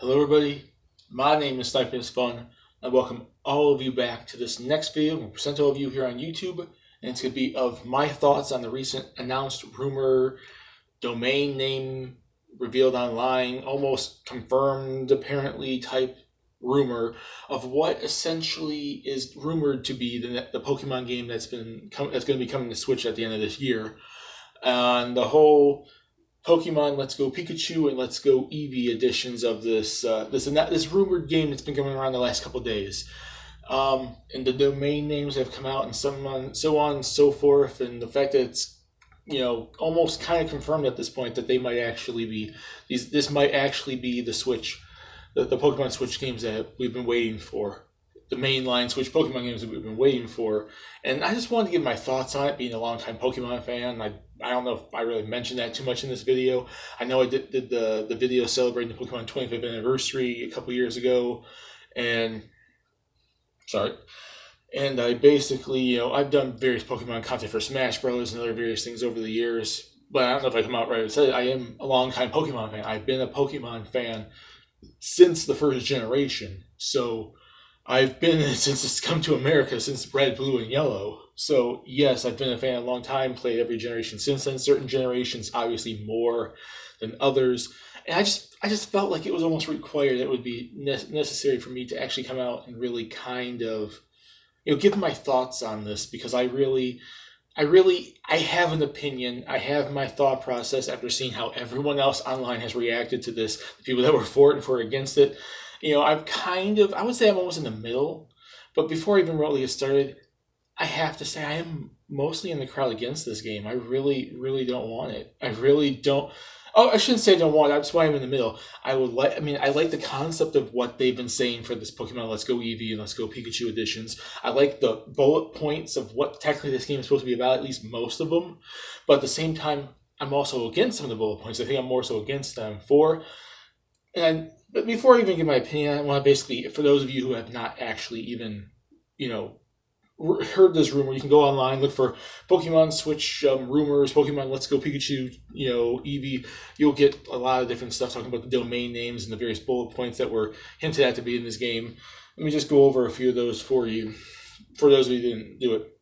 Hello everybody, my name is Sniper is Fun. I welcome all of you back to this next video. I'm going to present all of you here on YouTube, and it's going to be of my thoughts on the recent announced rumor, domain name revealed online, almost confirmed apparently type rumor of what essentially is rumored to be the Pokemon game that's going to be coming to Switch at the end of this year. And the whole Pokemon Let's Go Pikachu and Let's Go Eevee editions of this rumored game that's been going around the last couple of days. And the domain names have come out and so on and so forth, and the fact that it's almost kind of confirmed at this point that they might actually be this might actually be the Switch, the Pokemon Switch games that we've been waiting for. The mainline Switch Pokemon games that we've been waiting for. And I just wanted to give my thoughts on it, being a longtime Pokemon fan. I don't know if I really mentioned that too much in this video. I know I did the video celebrating the Pokemon 25th anniversary a couple years ago. And, sorry. And I basically, I've done various Pokemon content for Smash Bros. And other various things over the years. But I don't know if I come out right and said it. I am a longtime Pokemon fan. I've been a Pokemon fan since the first generation. So I've been since it's come to America, since Red, Blue, and Yellow. So yes, I've been a fan a long time, played every generation since then. Certain generations, obviously more than others. And I just felt like it was almost required, it would be necessary for me to actually come out and really kind of, give my thoughts on this, because I have an opinion. I have my thought process after seeing how everyone else online has reacted to this, the people that were for it and for against it. I would say I'm almost in the middle, but before I even really get started, I have to say I am mostly in the crowd against this game. I really, really don't want it. I really don't. Oh, I shouldn't say I don't want it. That's why I'm in the middle. I like the concept of what they've been saying for this Pokemon Let's Go Eevee and Let's Go Pikachu editions. I like the bullet points of what technically this game is supposed to be about, at least most of them. But at the same time, I'm also against some of the bullet points. I think I'm more so against them But before I even give my opinion, I want to basically, for those of you who have not actually even, heard this rumor, you can go online, look for Pokemon Switch rumors, Pokemon Let's Go Pikachu, Eevee. You'll get a lot of different stuff talking about the domain names and the various bullet points that were hinted at to be in this game. Let me just go over a few of those for you, for those of you who didn't do it.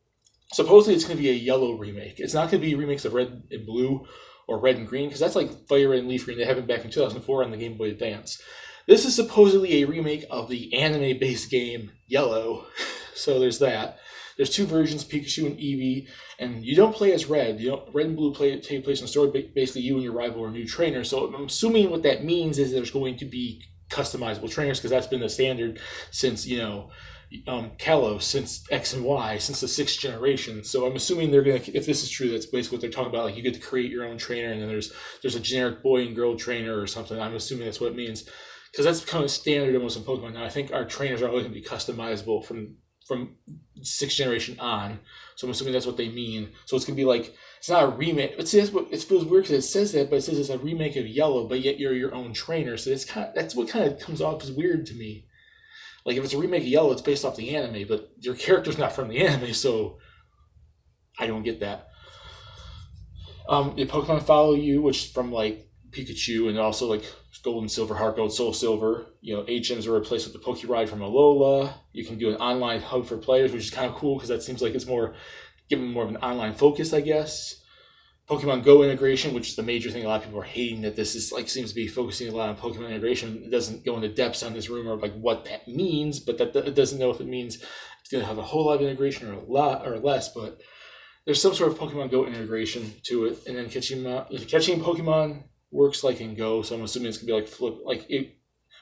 Supposedly it's going to be a yellow remake. It's not going to be remakes of Red and Blue or Red and Green, because that's like Fire Red and Leaf Green. They happened back in 2004 on the Game Boy Advance. This is supposedly a remake of the anime-based game Yellow, so there's that. There's two versions, Pikachu and Eevee, and you don't play as Red. Red and Blue take place in the story. Basically, you and your rival are new trainers. So I'm assuming what that means is there's going to be customizable trainers, because that's been the standard since Kalos, since X and Y, since the 6th generation. So I'm assuming they're gonna, if this is true, that's basically what they're talking about. Like, you get to create your own trainer, and then there's a generic boy and girl trainer or something. I'm assuming that's what it means, because that's kind of standard almost in Pokemon now. I think our trainers are always going to be customizable from 6th generation on. So I'm assuming that's what they mean. So it's going to be like, it's not a remake. It feels weird because it says that, but it says it's a remake of Yellow, but yet you're your own trainer. So that's what kind of comes off as weird to me. Like, if it's a remake of Yellow, it's based off the anime, but your character's not from the anime, so I don't get that. The Pokemon Follow You, which is from like Pikachu, and also like Gold and Silver, Heart Gold, Soul Silver. HMs are replaced with the Poke Ride from Alola. You can do an online hub for players, which is kind of cool, because that seems like it's giving more of an online focus, I guess. Pokemon Go integration, which is the major thing. A lot of people are hating that this is seems to be focusing a lot on Pokemon integration. It doesn't go into depths on this rumor of like what that means, but that it doesn't know if it means it's going to have a whole lot of integration or a lot or less. But there's some sort of Pokemon Go integration to it, and then catching Pokemon works like in Go, so I'm assuming it's gonna be like flip, like it.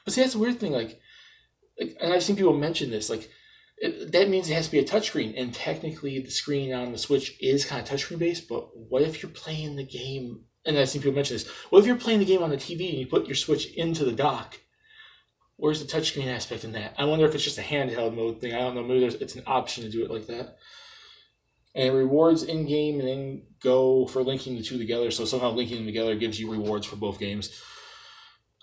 But see, that's a weird thing. And I've seen people mention this. That means it has to be a touchscreen, and technically the screen on the Switch is kind of touchscreen based. But what if you're playing the game? And I've seen people mention this. What if you're playing the game on the TV and you put your Switch into the dock? Where's the touchscreen aspect in that? I wonder if it's just a handheld mode thing. I don't know. Maybe it's an option to do it like that. And rewards in-game and then Go for linking the two together. So somehow linking them together gives you rewards for both games.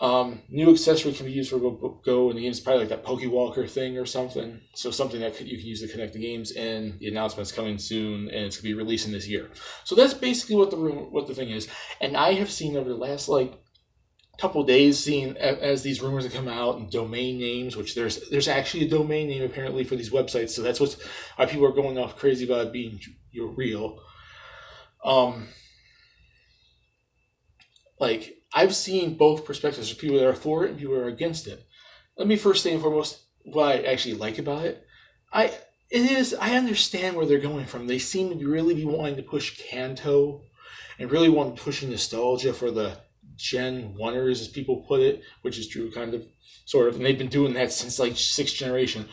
New accessory can be used for Go in the games, probably like that Pokewalker thing or something. So something that you can use to connect the games. And the announcement's coming soon, and it's going to be releasing this year. So that's basically what the thing is. And I have seen over the last couple days seeing as these rumors have come out and domain names, which there's actually a domain name apparently for these websites, so that's why people are going off crazy about it being real. Like, I've seen both perspectives. There's people that are for it and people that are against it. Let me first say and foremost what I actually like about it. I understand where they're going from. They seem to really be wanting to push Kanto and really want to push nostalgia for the Gen 1ers, as people put it, which is true, kind of, sort of. And they've been doing that since like 6th generation.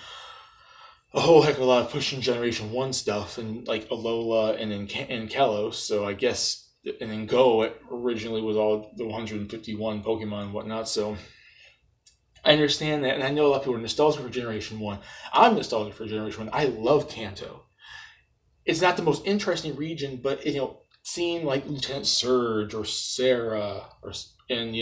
A whole heck of a lot of pushing Generation 1 stuff, and like Alola and Kalos. So I guess, and then Go, it originally was all the 151 Pokemon and whatnot. So I understand that, and I know a lot of people are nostalgic for Generation 1. I'm nostalgic for Generation 1. I love Kanto. It's not the most interesting region, but, seeing like Lieutenant Surge or Sarah and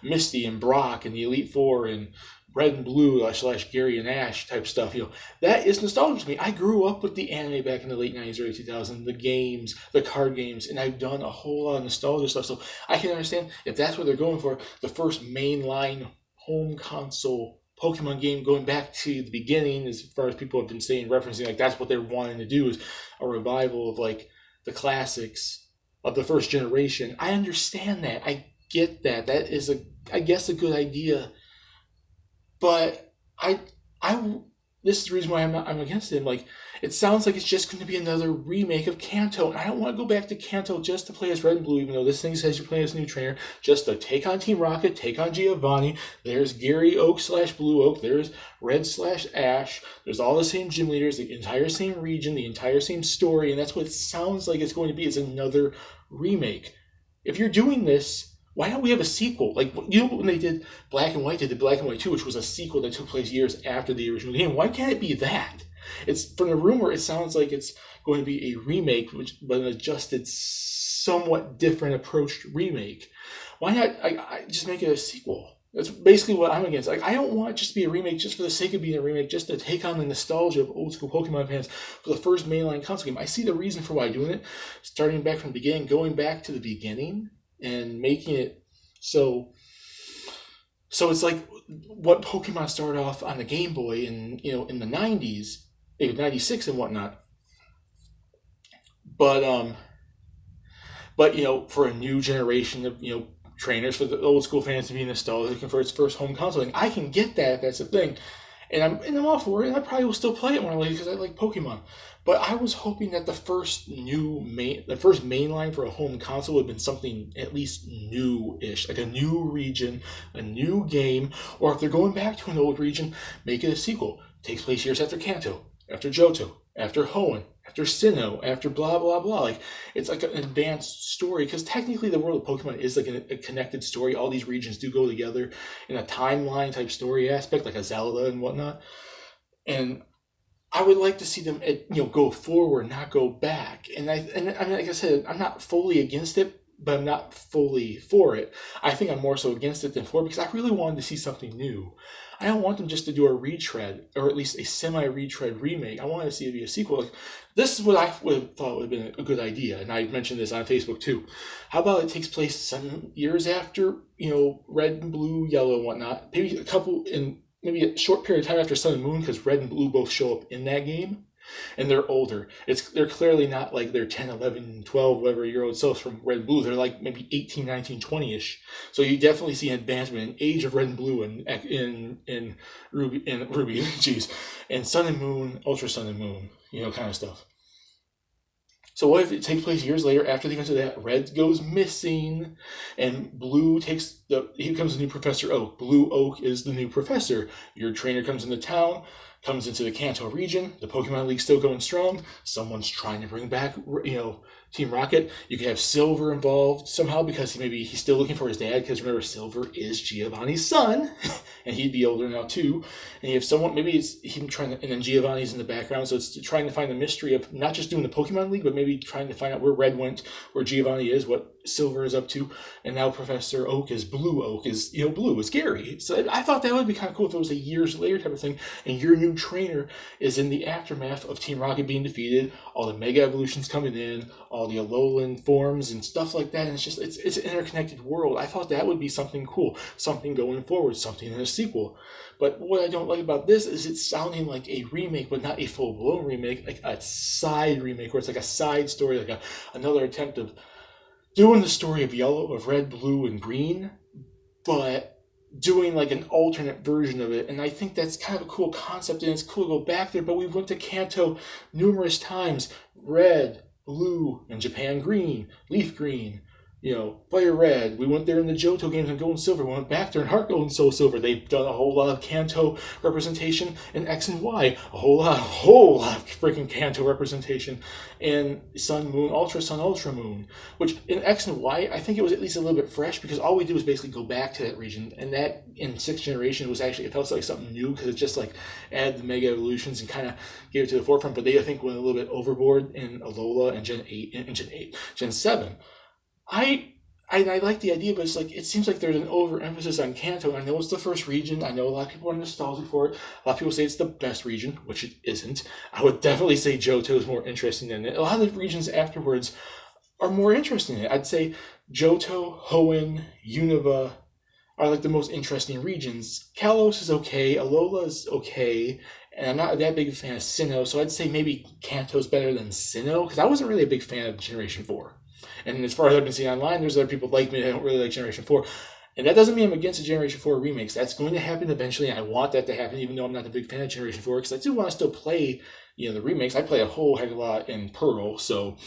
Misty and Brock and the Elite Four and Red and Blue / Gary and Ash type stuff, that is nostalgic to me. I grew up with the anime back in the late 90s, early 2000s, the games, the card games, and I've done a whole lot of nostalgia stuff. So I can understand if that's what they're going for, the first mainline home console Pokemon game going back to the beginning, as far as people have been saying, referencing, like that's what they're wanting to do, is a revival of like the classics of the first generation. I understand that. I get that. That is I guess a good idea. But this is the reason why I'm against it. Like, it sounds like it's just going to be another remake of Kanto, and I don't want to go back to Kanto just to play as Red and Blue, even though this thing says you're playing as a new trainer, just to take on Team Rocket, take on Giovanni. There's Gary Oak / Blue Oak. There's Red / Ash. There's all the same gym leaders, the entire same region, the entire same story, and that's what it sounds like it's going to be, is another remake. If you're doing this, why don't we have a sequel? Like, when they did Black and White, they did Black and White 2, which was a sequel that took place years after the original game. Why can't it be that? It's, from the rumor, it sounds like it's going to be a remake, but an adjusted, somewhat different approached remake. Why not I just make it a sequel? That's basically what I'm against. Like, I don't want it just to be a remake just for the sake of being a remake, just to take on the nostalgia of old school Pokemon fans for the first mainline console game. I see the reason for why doing it, starting back from the beginning, going back to the beginning, and making it so it's like what Pokemon started off on the Game Boy in the 90s, 96 and whatnot. But for a new generation of trainers, for the old school fans to be nostalgic for its first home console thing, I can get that if that's the thing, and I'm all for it. And I probably will still play it more later because I like Pokemon. But I was hoping that the first mainline for a home console would have been something at least new-ish, like a new region, a new game, or if they're going back to an old region, make it a sequel. Takes place years after Kanto, after Johto, after Hoenn, after Sinnoh, after blah, blah, blah. Like, it's like an advanced story, because technically the world of Pokemon is like a connected story. All these regions do go together in a timeline type story aspect, like a Zelda and whatnot. And I would like to see them, go forward, not go back. And like I said, I'm not fully against it, but I'm not fully for it. I think I'm more so against it than for it, because I really wanted to see something new. I don't want them just to do a retread, or at least a semi-retread remake. I wanted to see it be a sequel. Like, this is what I would have thought would have been a good idea, and I mentioned this on Facebook too. How about it takes place some years after, Red and Blue, Yellow, and whatnot. Maybe a short period of time after Sun and Moon, because Red and Blue both show up in that game, and they're older. They're clearly not like they're 10, 11, 12, whatever year-old selves from Red and Blue. They're like maybe 18, 19, 20-ish. So you definitely see an advancement in age of Red and Blue and in Ruby, and Sun and Moon, Ultra Sun and Moon, kind of stuff. So what if it takes place years later after the events of that? Red goes missing, and Blue here comes a new Professor Oak. Blue Oak is the new professor. Your trainer comes into town, comes into the Kanto region. The Pokemon League's still going strong. Someone's trying to bring back, Team Rocket. You could have Silver involved somehow, because maybe he's still looking for his dad, because remember, Silver is Giovanni's son, and he'd be older now too. And you have someone, maybe it's him trying to, and then Giovanni's in the background, so it's trying to find the mystery of not just doing the Pokemon League, but maybe trying to find out where Red went, where Giovanni is, what Silver is up to, and now Professor Oak is Blue Oak is, Blue is Gary. So I thought that would be kind of cool if it was a years later type of thing, and your new trainer is in the aftermath of Team Rocket being defeated, all the Mega Evolutions coming in, all the Alolan forms and stuff like that, and it's an interconnected world. I thought that would be something cool, something going forward, something in a sequel. But what I don't like about this is it's sounding like a remake, but not a full-blown remake, like a side remake, where it's like a side story, like another attempt of doing the story of Yellow, of Red, Blue, and Green, but doing like an alternate version of it. And I think that's kind of a cool concept, and it's cool to go back there, but we went to Kanto numerous times. Red, Blue, in Japan, Green, Leaf Green, Fire Red. We went there in the Johto games and Gold and Silver. We went back there in Heart Gold and Soul Silver. They've done a whole lot of Kanto representation in X and Y. A whole lot of freaking Kanto representation in Sun, Moon, Ultra Sun, Ultra Moon. Which in X and Y, I think it was at least a little bit fresh, because all we did was basically go back to that region. And that in 6th generation was actually, it felt like something new, because it just like added the Mega Evolutions and kind of gave it to the forefront. But they, I think, went a little bit overboard in Alola and Gen 7. I like the idea, but it's like, it seems like there's an overemphasis on Kanto. I know it's the first region. I know a lot of people are nostalgic for it. A lot of people say it's the best region, which it isn't. I would definitely say Johto is more interesting than it. A lot of the regions afterwards are more interesting than it. I'd say Johto, Hoenn, Unova are like the most interesting regions. Kalos is okay. Alola is okay. And I'm not that big a fan of Sinnoh, so I'd say maybe Kanto's better than Sinnoh, because I wasn't really a big fan of Generation 4. And as far as I've been seeing online, there's other people like me that don't really like Generation 4. And that doesn't mean I'm against the Generation 4 remakes. That's going to happen eventually, and I want that to happen, even though I'm not a big fan of Generation 4, because I do want to still play, the remakes. I play a whole heck of a lot in Pearl, so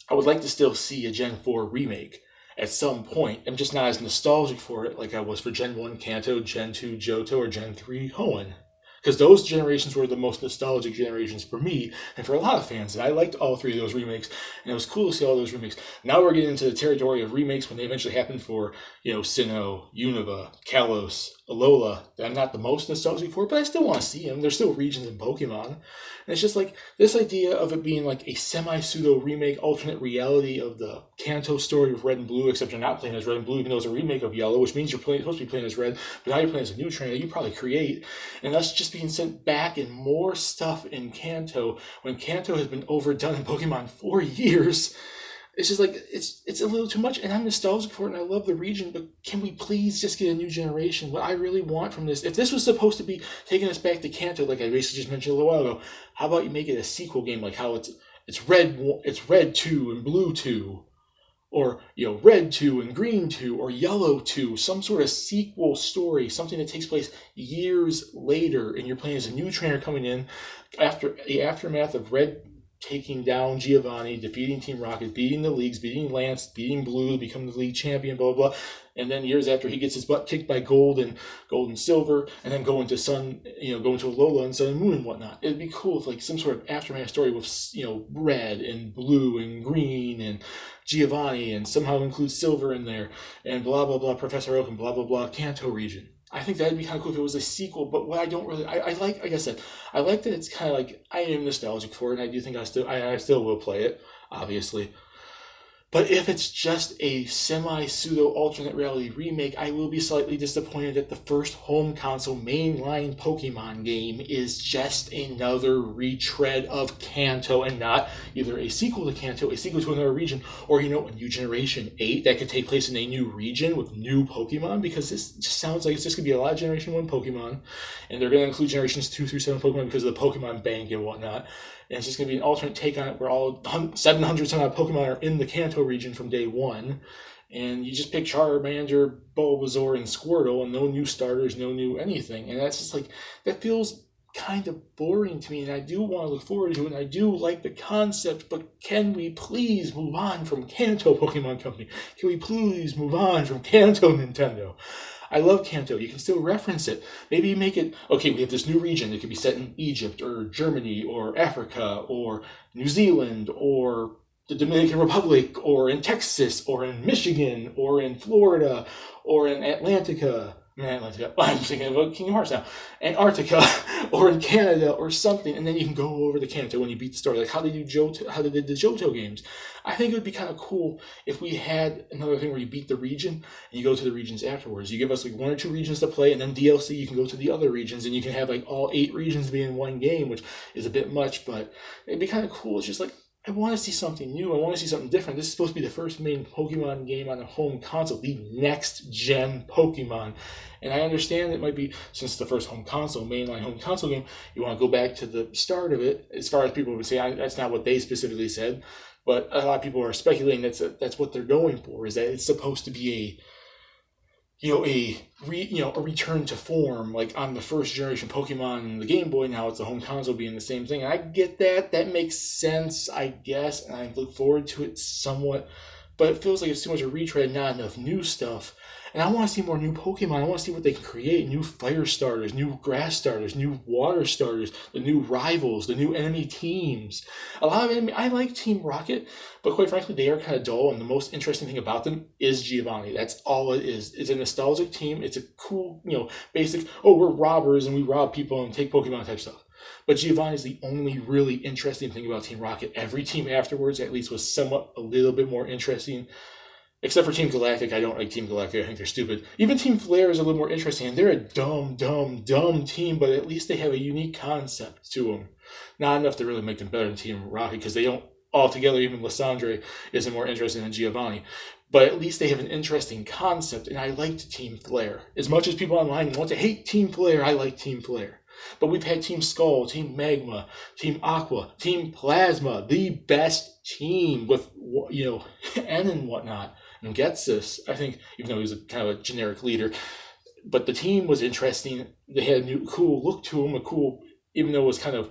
I would like to still see a Gen 4 remake at some point. I'm just not as nostalgic for it like I was for Gen 1 Kanto, Gen 2 Johto, or Gen 3 Hoenn. Because those generations were the most nostalgic generations for me and for a lot of fans. And I liked all 3 of those remakes, and it was cool to see all those remakes. Now we're getting into the territory of remakes when they eventually happen for, Sinnoh, Unova, Kalos, Alola, that I'm not the most nostalgic for, but I still want to see them. There's still regions in Pokemon. And it's just like this idea of it being like a semi-pseudo remake, alternate reality of the Kanto story of Red and Blue, except you're not playing as Red and Blue, even though it's a remake of Yellow, which means you're supposed to be playing as Red, but now you're playing as a new trainer that you probably create. And that's just being sent back in more stuff in Kanto, when Kanto has been overdone in Pokemon for years. It's just like, it's a little too much, and I'm nostalgic for it, and I love the region, but can we please just get a new generation? What I really want from this, if this was supposed to be taking us back to Kanto, like I basically just mentioned a little while ago, how about you make it a sequel game, like how it's Red 2 and Blue 2, or, Red 2 and Green 2, or Yellow 2, some sort of sequel story, something that takes place years later, and you're playing as a new trainer coming in after the aftermath of Red taking down Giovanni, defeating Team Rocket, beating the leagues, beating Lance, beating Blue, become the league champion, blah, blah, blah. And then years after, he gets his butt kicked by Gold and Silver, and then going to Sun, going to Alola and Sun and Moon and whatnot. It'd be cool if like some sort of aftermath story with, Red and Blue and Green and Giovanni, and somehow include Silver in there, and blah, blah, blah, Professor Oak and blah, blah, blah, Kanto region. I think that'd be kind of cool if it was a sequel, but what I don't really, I like I said, I like that it's kind of like, I am nostalgic for it, and I do think I still will play it, obviously. But if it's just a semi-pseudo alternate reality remake, I will be slightly disappointed that the first home console mainline Pokemon game is just another retread of Kanto, and not either a sequel to Kanto, a sequel to another region, or, a new Generation 8 that could take place in a new region with new Pokemon, because this just sounds like it's just going to be a lot of Generation 1 Pokemon, and they're going to include Generations 2 through 7 Pokemon because of the Pokemon Bank and whatnot. And it's just going to be an alternate take on it where all 700 some odd Pokemon are in the Kanto region from day one. And you just pick Charmander, Bulbasaur, and Squirtle, and no new starters, no new anything. And that's just like, that feels kind of boring to me, and I do want to look forward to it, and I do like the concept, but can we please move on from Kanto Pokemon Company? Can we please move on from Kanto Nintendo? I love Kanto. You can still reference it. Maybe you make it, okay, we have this new region. It could be set in Egypt or Germany or Africa or New Zealand or the Dominican Republic or in Texas or in Michigan or in Florida or in Atlantica. Antarctica. I'm thinking about Kingdom Hearts now. Antarctica, or in Canada, or something, and then you can go over to Kanto when you beat the story, like how they did the Johto games. I think it would be kind of cool if we had another thing where you beat the region and you go to the regions afterwards. You give us like 1 or 2 regions to play, and then DLC you can go to the other regions, and you can have like all 8 regions be in one game, which is a bit much, but it'd be kind of cool. It's just like, I want to see something new. I want to see something different. This is supposed to be the first main Pokemon game on a home console, the next gen Pokemon. And I understand it might be, since the first home console, mainline home console game, you want to go back to the start of it. As far as people would say, that's not what they specifically said, but a lot of people are speculating that's what they're going for, is that it's supposed to be a return to form, like on the first generation Pokemon and the Game Boy. Now it's the home console being the same thing. And I get that. That makes sense, I guess, and I look forward to it somewhat. But it feels like it's too much of a retread, not enough new stuff. And I want to see more new Pokemon. I want to see what they can create. New fire starters, new grass starters, new water starters, the new rivals, the new enemy teams. A lot of enemy. I like Team Rocket, but quite frankly, they are kind of dull. And the most interesting thing about them is Giovanni. That's all it is. It's a nostalgic team. It's a cool, basic, we're robbers and we rob people and take Pokemon type stuff. But Giovanni is the only really interesting thing about Team Rocket. Every team afterwards, at least, was somewhat a little bit more interesting. Except for Team Galactic. I don't like Team Galactic. I think they're stupid. Even Team Flare is a little more interesting. And they're a dumb team, but at least they have a unique concept to them. Not enough to really make them better than Team Rocket, because they don't altogether, even Lysandre isn't more interesting than Giovanni. But at least they have an interesting concept, and I liked Team Flare. As much as people online want to hate Team Flare, I like Team Flare. But we've had Team Skull, Team Magma, Team Aqua, Team Plasma, the best team with, N and whatnot. And Getsus, I think, even though he was a kind of a generic leader, but the team was interesting. They had a new, cool look to them, even though it was kind of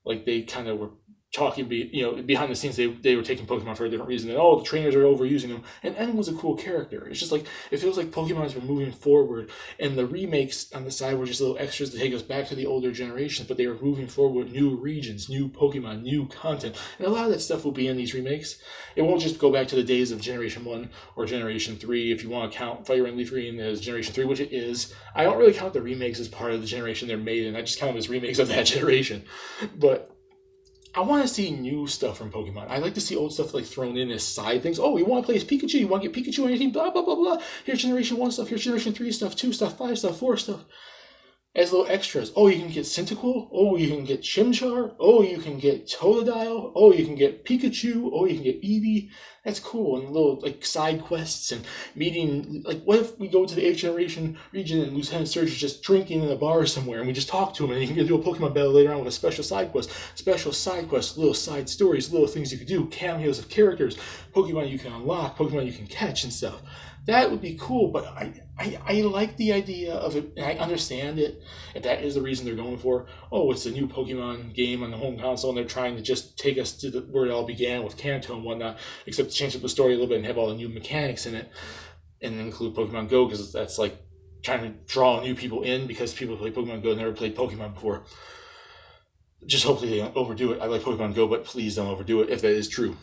like they kind of were talking, behind the scenes, they were taking Pokemon for a different reason. And the trainers are overusing them. And N was a cool character. It's just like, it feels like Pokemon's been moving forward, and the remakes on the side were just little extras to take us back to the older generations, but they were moving forward with new regions, new Pokemon, new content. And a lot of that stuff will be in these remakes. It won't just go back to the days of Generation 1 or Generation 3, if you want to count Fire and Leaf Green as Generation 3, which it is. I don't really count the remakes as part of the generation they're made in. I just count them as remakes of that generation. But I want to see new stuff from Pokemon. I like to see old stuff like thrown in as side things. Oh, you want to play as Pikachu? You want to get Pikachu on your team? Blah, blah, blah, blah. Here's Generation 1 stuff. Here's Generation 3 stuff, 2 stuff, 5 stuff, 4 stuff. As little extras. Oh, you can get Cyndaquil. Oh, you can get Chimchar. Oh, you can get Totodile. Oh, you can get Pikachu. Oh, you can get Eevee. That's cool. And little side quests and meeting. What if we go to the 8th generation region and Lieutenant Surge is just drinking in a bar somewhere, and we just talk to him, and you can do a Pokemon battle later on with a special side quest, little side stories, little things you could do, cameos of characters, Pokemon you can unlock, Pokemon you can catch and stuff. That would be cool, but I like the idea of it, and I understand it, if that is the reason they're going for. Oh, it's a new Pokemon game on the home console, and they're trying to just take us to where it all began with Kanto and whatnot, except to change up the story a little bit and have all the new mechanics in it, and include Pokemon Go, because that's like trying to draw new people in, because people play Pokemon Go and never played Pokemon before. Just hopefully they don't overdo it. I like Pokemon Go, but please don't overdo it if that is true.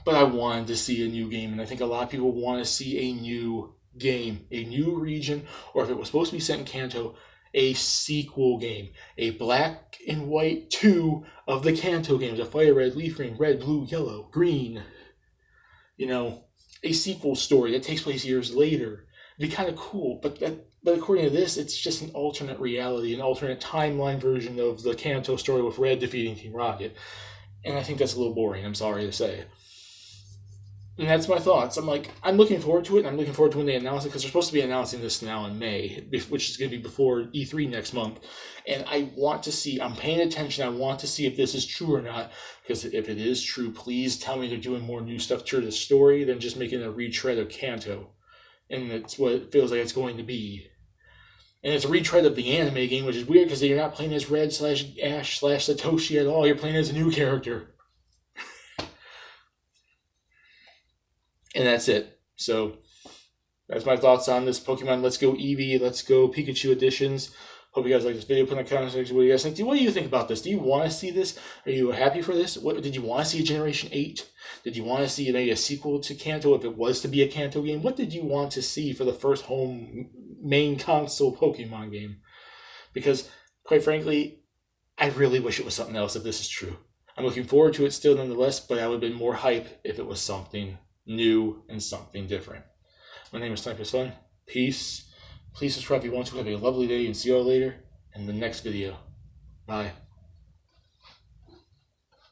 But I wanted to see a new game, and I think a lot of people want to see a new game, a new region, or if it was supposed to be set in Kanto, a sequel game, a black and white 2 of the Kanto games, a Fire Red, Leaf Green, Red, Blue, Yellow, Green. A sequel story that takes place years later. It'd be kind of cool, but according to this, it's just an alternate reality, an alternate timeline version of the Kanto story with Red defeating Team Rocket. And I think that's a little boring, I'm sorry to say. And that's my thoughts. I'm looking forward to it, and I'm looking forward to when they announce it, because they're supposed to be announcing this now in May, which is going to be before E3 next month. And I'm paying attention, I want to see if this is true or not, because if it is true, please tell me they're doing more new stuff to the story than just making a retread of Kanto. And that's what it feels like it's going to be. And it's a retread of the anime game, which is weird, because you're not playing as Red/Ash/Satoshi at all, you're playing as a new character. And that's it. So that's my thoughts on this Pokemon Let's Go Eevee, Let's Go Pikachu editions. Hope you guys like this video. Put in the comment section what you guys think. What do you think about this? Do you want to see this? Are you happy for this? Did you want to see a Generation 8? Did you want to see maybe a sequel to Kanto if it was to be a Kanto game? What did you want to see for the first home main console Pokemon game. Because, quite frankly, I really wish it was something else if this is true. I'm looking forward to it still nonetheless, but I would have been more hype if it was something new and something different. My name is Sniper Sun. Peace. Please subscribe if you want to. Have a lovely day and see you all later in the next video. Bye.